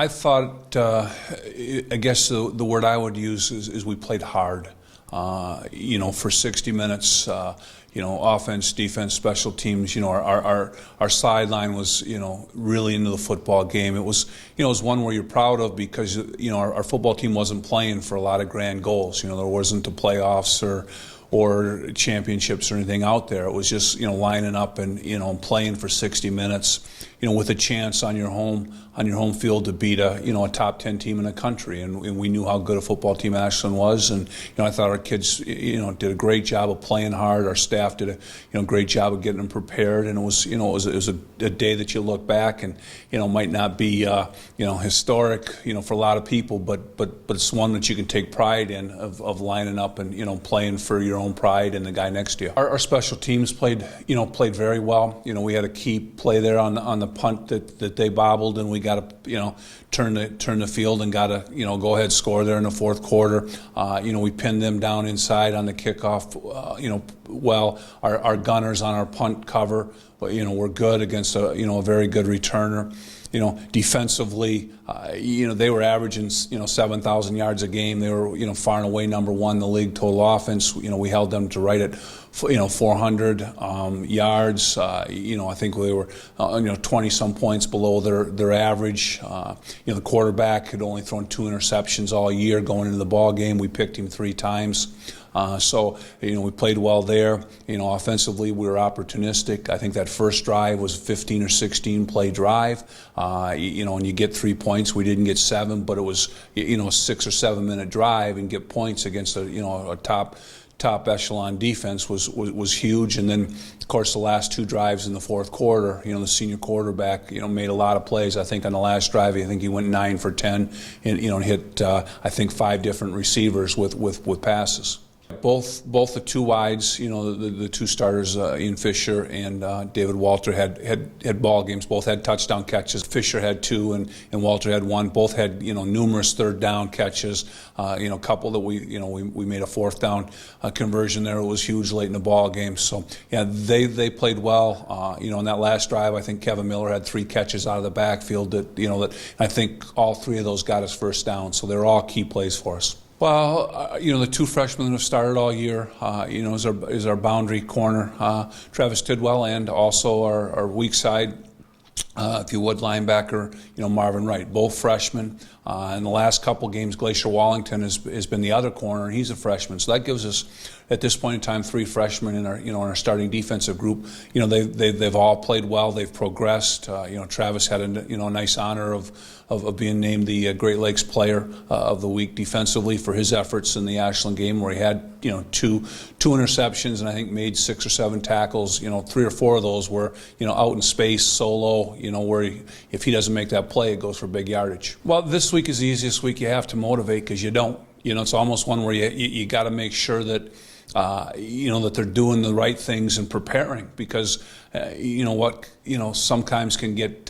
I thought, I guess the word I would use is we played hard. For 60 minutes, offense, defense, special teams, our sideline was, really into the football game. It was one where you're proud of because, our football team wasn't playing for a lot of grand goals. There wasn't the playoffs or championships or anything out there. It was just, lining up and, playing for 60 minutes, with a chance on your home field to beat a top 10 team in the country. And we knew how good a football team Ashland was. And, I thought our kids, did a great job of playing hard. Our staff did a, great job of getting them prepared. And it was, it was a day that you look back and, might not be, historic, for a lot of people, but it's one that you can take pride in of lining up and, playing for your own pride and the guy next to you. Our special teams played very well. We had a key play there on the punt that they bobbled, and we got to turn the field and got to go ahead score there in the fourth quarter. We pinned them down inside on the kickoff. Well, our gunners on our punt cover, were good against a very good returner. Defensively, they were averaging, 7,000 yards a game. They were, far and away number one in the league total offense. We held them to right at, 400 yards. I think we were, 20 some points below their average. The quarterback had only thrown 2 interceptions all year going into the ball game. We picked him 3 times. So we played well there. Offensively, we were opportunistic. I think that first drive was a 15 or 16 play drive. And you get 3 points. We didn't get 7, but it was, a 6 or 7 minute drive and get points against a top echelon defense was huge. And then, of course, the last 2 drives in the fourth quarter, the senior quarterback, made a lot of plays. I think on the last drive, I think he went 9 for 10 and, hit, I think 5 different receivers with passes. Both the 2 wides, the 2 starters, Ian Fisher and David Walter had ball games. Both had touchdown catches. Fisher had 2 and Walter had 1. Both had numerous third down catches. A couple that we made a fourth down conversion there. It was huge late in the ball game. So yeah, they played well. In that last drive, I think Kevin Miller had 3 catches out of the backfield that I think all 3 of those got us first down. So they're all key plays for us. Well, the 2 freshmen that have started all year, is our boundary corner, Travis Tidwell, and also our weak side, if you would, linebacker, Marvin Wright, both freshmen. In the last couple games, Glacier Wallington has been the other corner, and he's a freshman. So that gives us, at this point in time, 3 freshmen in our starting defensive group. They've all played well. They've progressed. Travis had a nice honor of being named the Great Lakes Player of the Week defensively for his efforts in the Ashland game, where he had two interceptions and I think made 6 or 7 tackles. 3 or 4 of those were out in space solo. Where if he doesn't make that play, it goes for big yardage. Well, this week is the easiest week you have to motivate because you don't. It's almost one where you got to make sure that that they're doing the right things and preparing, because sometimes can get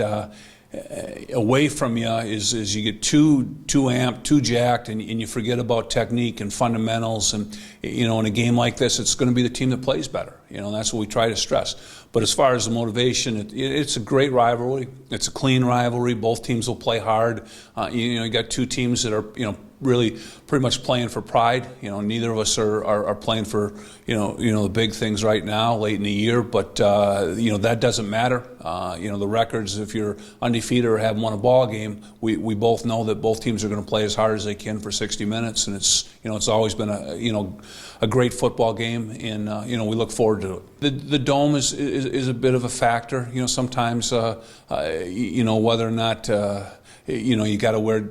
away from you is you get too amped, too jacked, and you forget about technique and fundamentals. And in a game like this, it's going to be the team that plays better. That's what we try to stress. But as far as the motivation, it's a great rivalry. It's a clean rivalry. Both teams will play hard. You got 2 teams that are really pretty much playing for pride. Neither of us are playing for the big things right now, late in the year. But that doesn't matter. The records, if you're undefeated or haven't won a ball game, we both know that both teams are going to play as hard as they can for 60 minutes, and it's always been a great football game, and we look forward to it. The dome is a bit of a factor. Sometimes whether or not. You got to wear,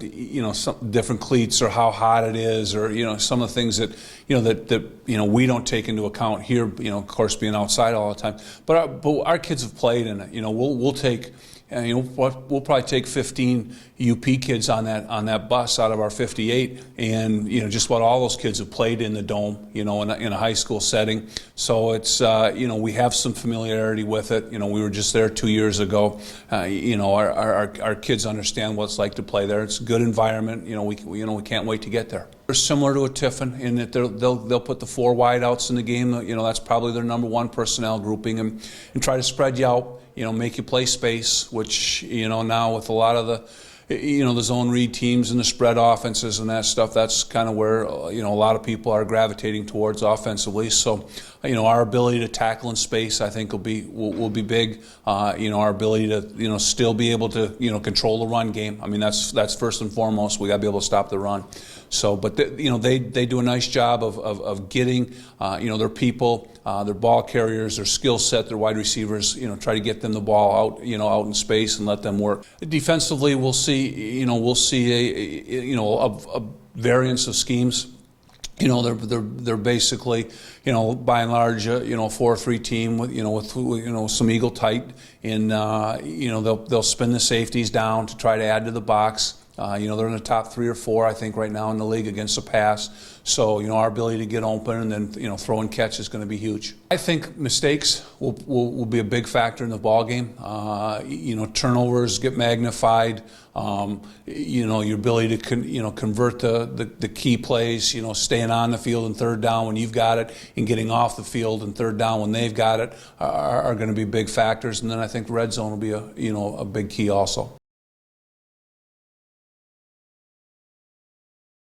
some different cleats, or how hot it is, or some of the things that, that we don't take into account here. Of course, being outside all the time. But our kids have played in it. We'll take. We'll probably take 15 UP kids on that bus out of our 58, and just about all those kids have played in the dome, in a high school setting. So it's we have some familiarity with it. We were just there 2 years ago. Our kids understand what it's like to play there. It's a good environment. We can't wait to get there. They're similar to a Tiffin in that they'll put the 4 wideouts in the game. That's probably their number 1 personnel grouping, and try to spread you out. Make you play space, which now with a lot of the the zone read teams and the spread offenses and that stuff. That's kind of where a lot of people are gravitating towards offensively. So our ability to tackle in space, I think, will be big. Our ability to still be able to control the run game. I mean, that's first and foremost. We got to be able to stop the run. So, but they do a nice job of getting their people, their ball carriers, their skill set, their wide receivers. Try to get them the ball out in space and let them work. Defensively, we'll see a variance of schemes. They're basically, by and large, 4-3 team with some eagle tight, and they'll spin the safeties down to try to add to the box. They're in the top 3 or 4, I think, right now in the league against the pass. So, our ability to get open and then, throw and catch is going to be huge. I think mistakes will be a big factor in the ball game. Turnovers get magnified. Your ability to convert the key plays. Staying on the field in third down when you've got it and getting off the field in third down when they've got it are going to be big factors. And then I think red zone will be a big key also.